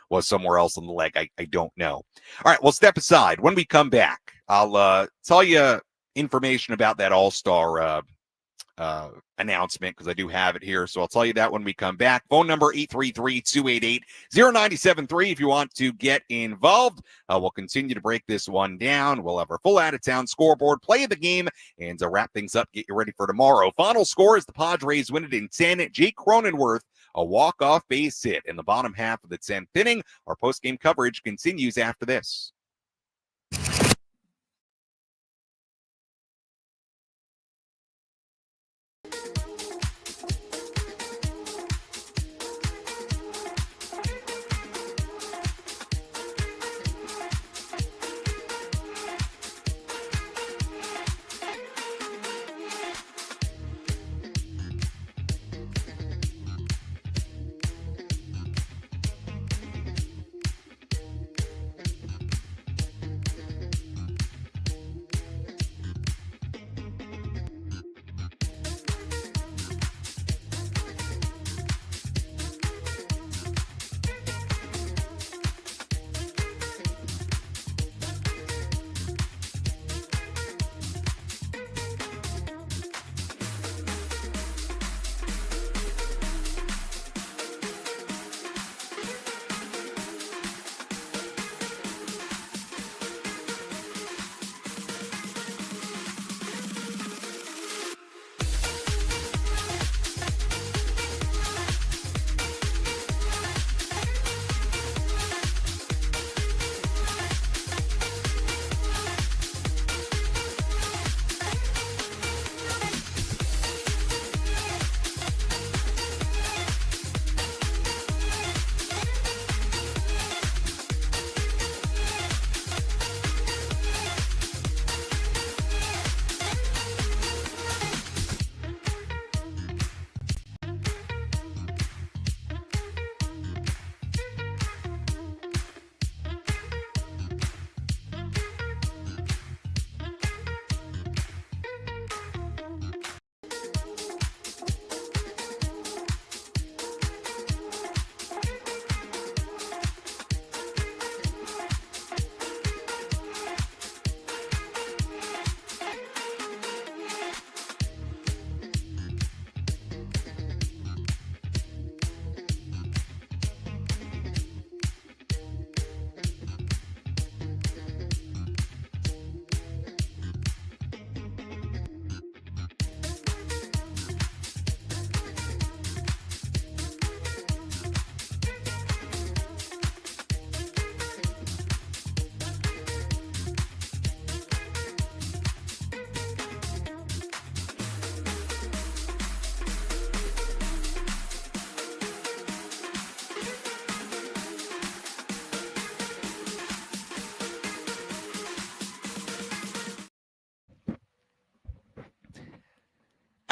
was somewhere else on the leg. I don't know. All right, we'll step aside. When we come back, I'll tell you information about that All-Star announcement, because I do have it here. So I'll tell you that when we come back. Phone number 833-288-0973 if you want to get involved. We'll continue to break this one down. We'll have our full out-of-town scoreboard, play of the game, and to wrap things up, get you ready for tomorrow. Final score is the Padres win it in 10. Jake Croninworth, a walk-off base hit in the bottom half of the 10th inning. Our post-game coverage continues after this.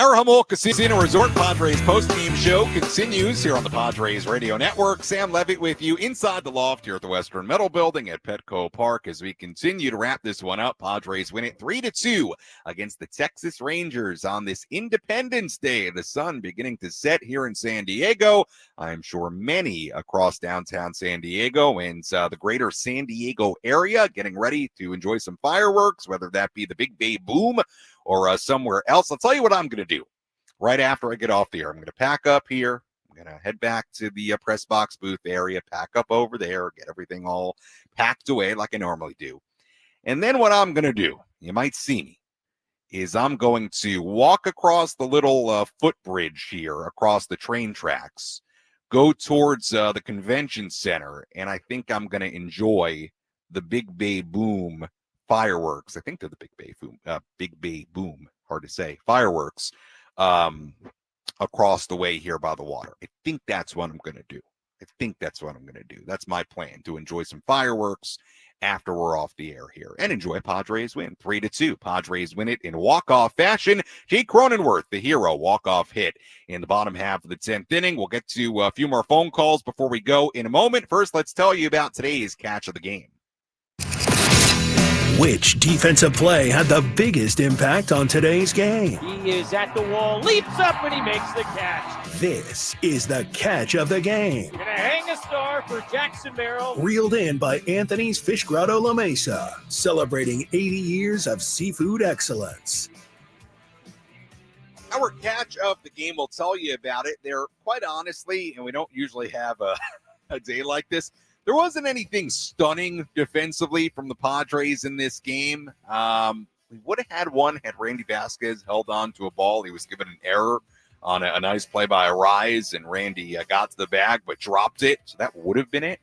Our Jamul Casino Resort Padres post-game show continues here on the Padres Radio Network. Sam Levitt with you inside the loft here at the Western Metal Building at Petco Park as we continue to wrap this one up. Padres win it 3-2 against the Texas Rangers on this Independence Day. The sun beginning to set here in San Diego. I'm sure many across downtown San Diego and the greater San Diego area getting ready to enjoy some fireworks, whether that be the Big Bay Boom or somewhere else. I'll tell you what I'm going to do right after I get off the air. I'm going to pack up here. I'm going to head back to the press box booth area, pack up over there, get everything all packed away like I normally do. And then what I'm going to do, you might see me, is I'm going to walk across the little footbridge here across the train tracks, go towards the convention center, and I think I'm going to enjoy the Big Bay Boom fireworks. I think they're the Big Bay Boom, hard to say, fireworks across the way here by the water. I think that's what I'm going to do. That's my plan, to enjoy some fireworks after we're off the air here and enjoy Padres win 3-2. Padres win it in walk-off fashion. Jake Croninworth, the hero, walk-off hit in the bottom half of the 10th inning. We'll get to a few more phone calls before we go in a moment. First, let's tell you about today's catch of the game. Which defensive play had the biggest impact on today's game? He is at the wall, leaps up, and he makes the catch. This is the catch of the game. Gonna hang a star for Jackson Merrill. Reeled in by Anthony's Fish Grotto La Mesa, celebrating 80 years of seafood excellence. Our catch of the game will tell you about it. There, quite honestly, and we don't usually have a day like this, there wasn't anything stunning defensively from the Padres in this game. We would have had one had Randy Vasquez held on to a ball. He was given an error on a nice play by Arise, and Randy got to the bag but dropped it, so that would have been it.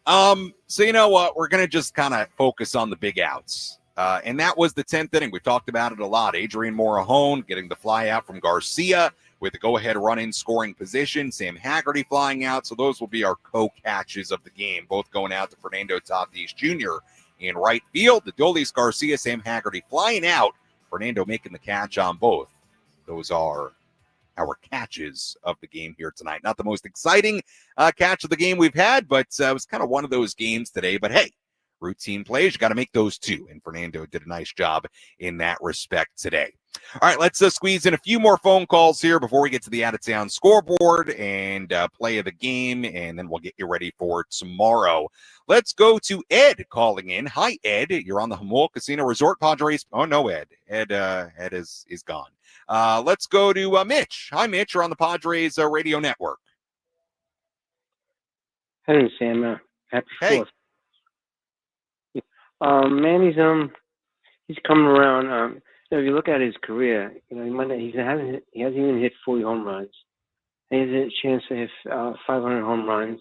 So you know what? We're going to just kind of focus on the big outs. And that was the 10th inning. We've talked about it a lot. Adrian Morahone getting the fly out from Garcia with the go-ahead run-in scoring position. Sam Haggerty flying out. So those will be our co-catches of the game, both going out to Fernando Tatis Jr. in right field. The Dolis Garcia, Sam Haggerty flying out. Fernando making the catch on both. Those are our catches of the game here tonight. Not the most exciting catch of the game we've had, but it was kind of one of those games today. But hey, routine plays, you got to make those too. And Fernando did a nice job in that respect today. All right, let's squeeze in a few more phone calls here before we get to the out-of-town scoreboard and play of the game, and then we'll get you ready for tomorrow. Let's go to Ed calling in. Hi, Ed. You're on the Jamul Casino Resort Padres. Oh, no, Ed. Ed is gone. Let's go to Mitch. Hi, Mitch. You're on the Padres radio network. Hey, Sam. Happy 4th. Manny's he's coming around. If you look at his career, he hasn't even hit 40 home runs. He has a chance to hit 500 home runs.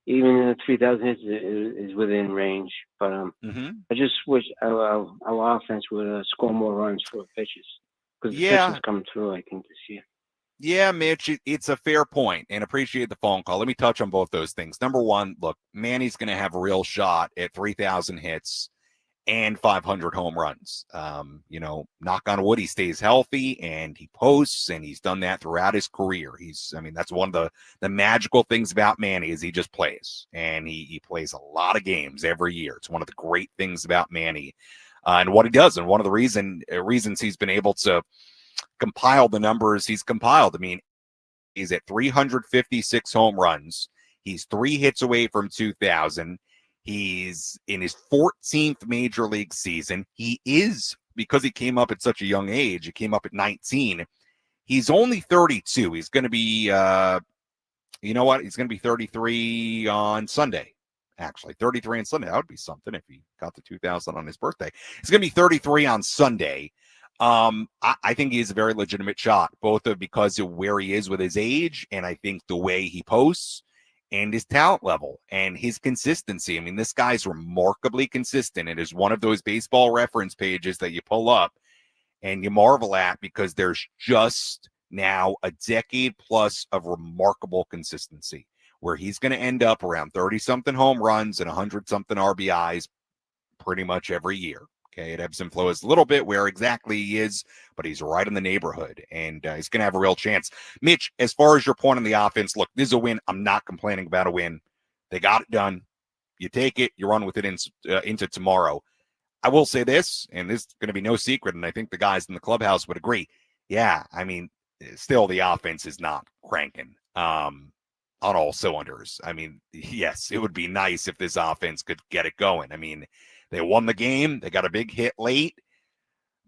Even in the 3,000 hits is within range. But I just wish our offense would score more runs for pitches, because the pitches come through, I think, this year. Yeah, Mitch, it's a fair point, and appreciate the phone call. Let me touch on both those things. Number one, look, Manny's going to have a real shot at 3,000 hits and 500 home runs. Knock on wood, he stays healthy and he posts, and he's done that throughout his career. That's one of the magical things about Manny is he just plays, and he plays a lot of games every year. It's one of the great things about Manny and what he does, and one of the reasons he's been able to compile the numbers he's compiled. I mean, he's at 356 home runs. He's 3 hits away from 2,000. He's in his 14th major league season. He is, because he came up at such a young age, he came up at 19. He's only 32. He's going to be, He's going to be 33 on Sunday. Actually, 33 on Sunday. That would be something if he got to 2,000 on his birthday. He's going to be 33 on Sunday. I think he is a very legitimate shot, both because of where he is with his age, and I think the way he posts and his talent level and his consistency. I mean, this guy's remarkably consistent. It is one of those baseball reference pages that you pull up and you marvel at, because there's just now a decade plus of remarkable consistency where he's going to end up around 30-something home runs and 100-something RBIs pretty much every year. Okay, it ebbs and flows a little bit where exactly he is, but he's right in the neighborhood, and he's going to have a real chance. Mitch, as far as your point on the offense, look, this is a win. I'm not complaining about a win. They got it done. You take it, you run with it into tomorrow. I will say this, and this is going to be no secret, and I think the guys in the clubhouse would agree. Yeah, I mean, still the offense is not cranking on all cylinders. I mean, yes, it would be nice if this offense could get it going. I mean, they won the game. They got a big hit late,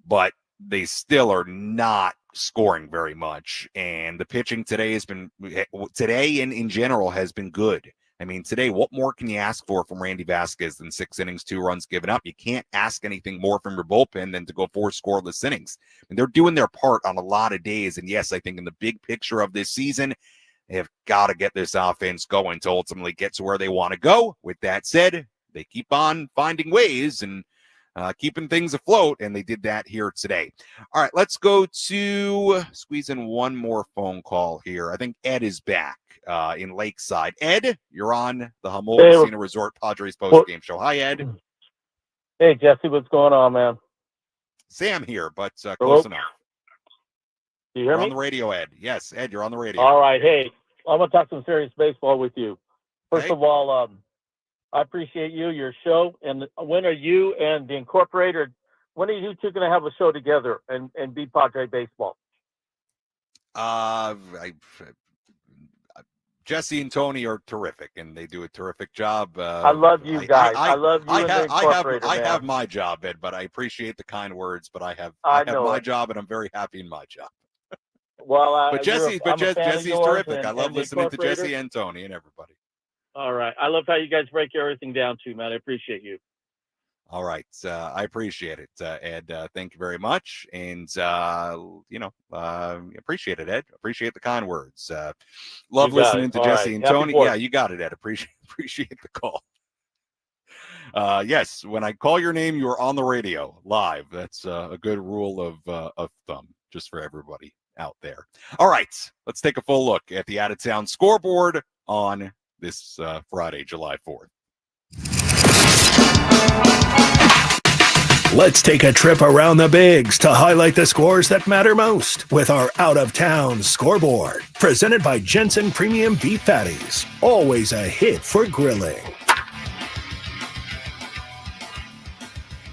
but they still are not scoring very much. And the pitching today and in general has been good. I mean, today, what more can you ask for from Randy Vasquez than 6 innings, 2 runs given up? You can't ask anything more from your bullpen than to go 4 scoreless innings. And they're doing their part on a lot of days. And yes, I think in the big picture of this season, they have got to get this offense going to ultimately get to where they want to go. With that said, they keep on finding ways and keeping things afloat, and they did that here today. All right, let's go to squeeze in one more phone call here. I think Ed is back in Lakeside. Ed, you're on the Jamul Casino Resort Padres post-game show. Hi, Ed. Hey, Jesse, what's going on, man? Sam here, but close enough. Do you hear me? On the radio, Ed. Yes, Ed, you're on the radio. All right, hey, I'm going to talk some serious baseball with you. First of all, I appreciate you, your show. And when are you and the Incorporated, when are you two going to have a show together and be Padre baseball? Jesse and Tony are terrific, and they do a terrific job. I love you guys. I love you and the Incorporated, I have my job, Ed, but I appreciate the kind words. But I have my job, and I'm very happy in my job. Well, but Jesse's terrific. I love listening to Jesse and Tony and everybody. All right. I love how you guys break everything down too, man. I appreciate you. All right. I appreciate it, Ed. Thank you very much. And, appreciate it, Ed. Appreciate the kind words. Love listening to Jesse and Tony. Yeah, you got it, Ed. Appreciate the call. Yes, when I call your name, you're on the radio live. That's a good rule of thumb just for everybody out there. All right. Let's take a full look at the out-of-town scoreboard on this Friday, July 4th. Let's take a trip around the bigs to highlight the scores that matter most with our out-of-town scoreboard. Presented by Jensen Premium Beef Patties. Always a hit for grilling.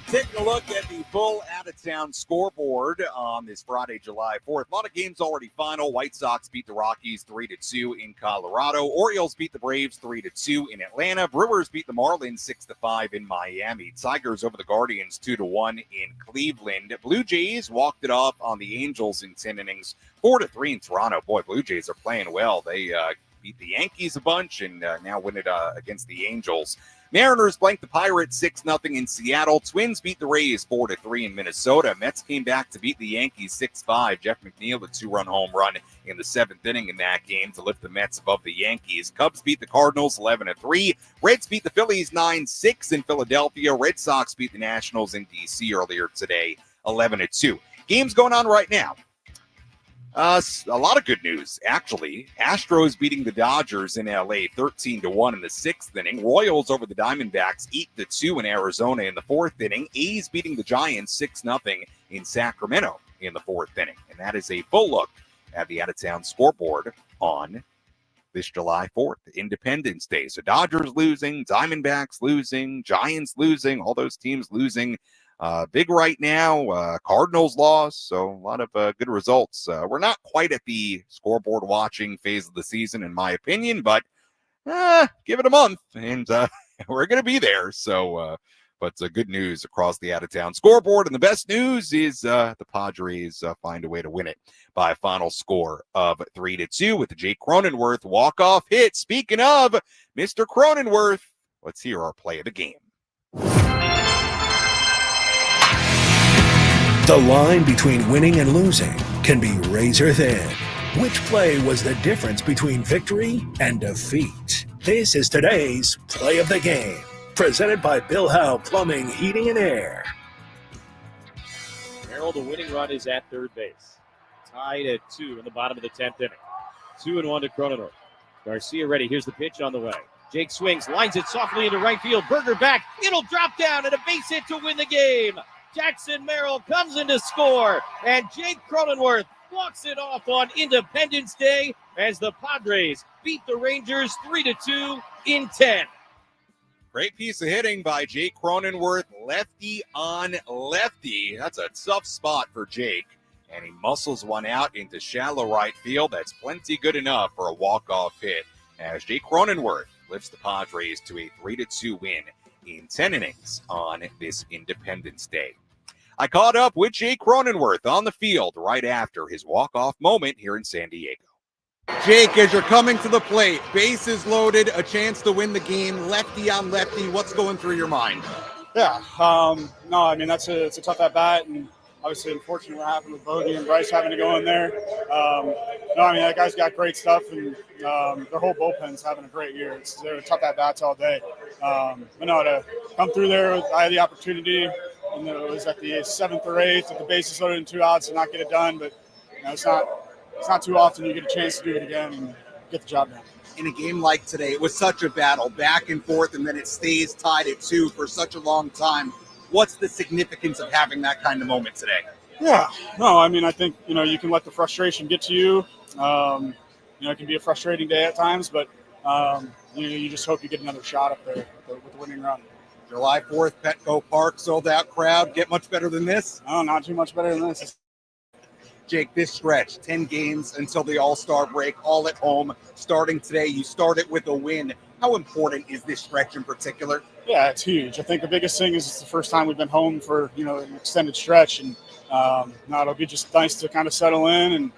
Taking a look at the full out-of-town scoreboard on this Friday, July 4th. A lot of games already final. White Sox beat the Rockies 3-2 in Colorado. Orioles beat the Braves 3-2 in Atlanta. Brewers beat the Marlins 6-5 in Miami. Tigers over the Guardians 2-1 in Cleveland. Blue Jays walked it off on the Angels in 10 innings, 4-3 in Toronto. Boy, Blue Jays are playing well. They beat the Yankees a bunch and now win it against the Angels. Mariners blanked the Pirates 6-0 in Seattle. Twins beat the Rays 4-3 in Minnesota. Mets came back to beat the Yankees 6-5. Jeff McNeil, a 2-run home run in the 7th inning in that game to lift the Mets above the Yankees. Cubs beat the Cardinals 11-3. Reds beat the Phillies 9-6 in Philadelphia. Red Sox beat the Nationals in D.C. earlier today 11-2. Games going on right now. A lot of good news, actually. Astros beating the Dodgers in L.A. 13-1 in the 6th inning. Royals over the Diamondbacks 8-2 in Arizona in the 4th inning. A's beating the Giants 6-0 in Sacramento in the 4th inning. And that is a full look at the out-of-town scoreboard on this July 4th, Independence Day. So Dodgers losing, Diamondbacks losing, Giants losing, all those teams losing. Big right now, Cardinals lost, so a lot of good results. We're not quite at the scoreboard watching phase of the season, in my opinion, but give it a month, and we're going to be there. So, but good news across the out-of-town scoreboard, and the best news is the Padres find a way to win it by a final score of 3-2 with the Jake Croninworth walk-off hit. Speaking of Mr. Croninworth, let's hear our play of the game. The line between winning and losing can be razor thin. Which play was the difference between victory and defeat? This is today's Play of the Game, presented by Bill Howe Plumbing, Heating, and Air. Merrill, the winning run is at third base. Tied at 2 in the bottom of the 10th inning. 2-1 to Croninworth. Garcia ready. Here's the pitch on the way. Jake swings, lines it softly into right field. Berger back. It'll drop down and a base hit to win the game. Jackson Merrill comes in to score, and Jake Croninworth walks it off on Independence Day as the Padres beat the Rangers 3-2 in 10. Great piece of hitting by Jake Croninworth, lefty on lefty. That's a tough spot for Jake, and he muscles one out into shallow right field. That's plenty good enough for a walk-off hit as Jake Croninworth lifts the Padres to a 3-2 win in 10 innings on this Independence Day. I caught up with Jake Croninworth on the field right after his walk-off moment here in San Diego. Jake, as you're coming to the plate, bases loaded, a chance to win the game, lefty on lefty, what's going through your mind? Yeah, no, I mean, it's a tough at-bat, and obviously unfortunate what happened with Bodie and Bryce having to go in there. No, I mean, that guy's got great stuff, and their whole bullpen's having a great year. They're tough at-bats all day. But no, to come through there, I had the opportunity, and it was at the 7th or 8th, with the bases loaded and 2 outs, to not get it done. But it's not too often you get a chance to do it again and get the job done. In a game like today, it was such a battle, back and forth, and then it stays tied at 2 for such a long time. What's the significance of having that kind of moment today? Yeah, no, I mean, I think, you can let the frustration get to you. It can be a frustrating day at times, but, you just hope you get another shot up there with the winning run. July 4th, Petco Park, sold out crowd. Get much better than this? No, not too much better than this. Jake, this stretch, 10 games until the All-Star break, all at home, starting today. You start it with a win. How important is this stretch in particular? Yeah, it's huge. I think the biggest thing is it's the first time we've been home for, an extended stretch. And it'll be just nice to kind of settle in. And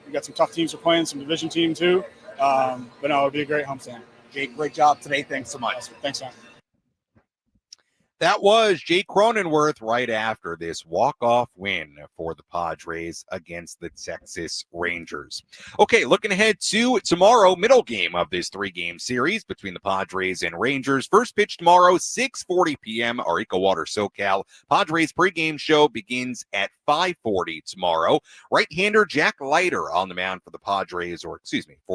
we got some tough teams we're playing, some division team too. But no, it'll be a great homestand. Jake, great job today. Thanks so much. Thanks, man. That was Jake Croninworth right after this walk-off win for the Padres against the Texas Rangers. Okay, looking ahead to tomorrow, middle game of this 3-game series between the Padres and Rangers. First pitch tomorrow, 6:40 p.m., our EcoWater SoCal. Padres pregame show begins at 5:40 tomorrow. Right-hander Jack Leiter on the mound for the Padres, for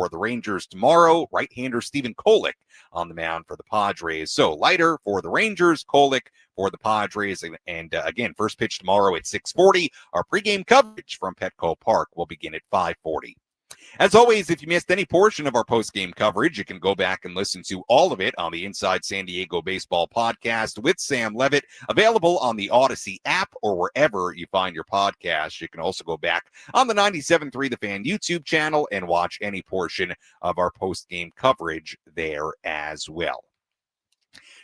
the Rangers tomorrow. Right-hander Stephen Kolek on the mound for the Padres. So Leiter for the Rangers, Kolek for the Padres. And again, first pitch tomorrow at 6:40. Our pregame coverage from Petco Park will begin at 5:40. As always, if you missed any portion of our postgame coverage, you can go back and listen to all of it on the Inside San Diego Baseball podcast with Sam Levitt, available on the Odyssey app or wherever you find your podcasts. You can also go back on the 97.3 The Fan YouTube channel and watch any portion of our postgame coverage there as well.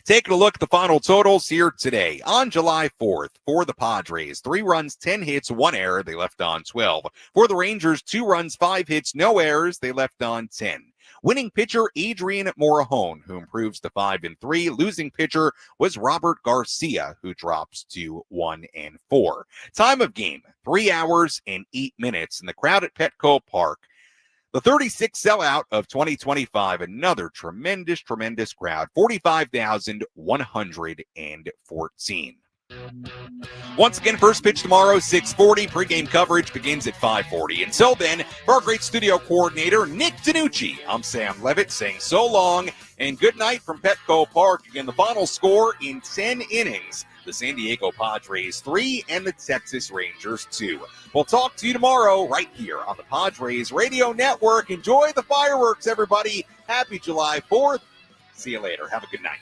Taking a look at the final totals here today. On July 4th, for the Padres, 3 runs, 10 hits, 1 error. They left on 12. For the Rangers, 2 runs, 5 hits, no errors. They left on 10. Winning pitcher, Adrian Morejon, who improves to 5-3. Losing pitcher was Robert Garcia, who drops to 1-4. Time of game, 3 hours and 8 minutes. And the crowd at Petco Park, the 36th sellout of 2025, another tremendous crowd, 45,114. Once again, first pitch tomorrow, 6:40. Pregame coverage begins at 5:40. Until then, for our great studio coordinator, Nick Danucci, I'm Sam Levitt saying so long and good night from Petco Park. Again, the final score in 10 innings. The San Diego Padres 3 and the Texas Rangers 2. We'll talk to you tomorrow right here on the Padres Radio Network. Enjoy the fireworks, everybody. Happy July 4th. See you later. Have a good night.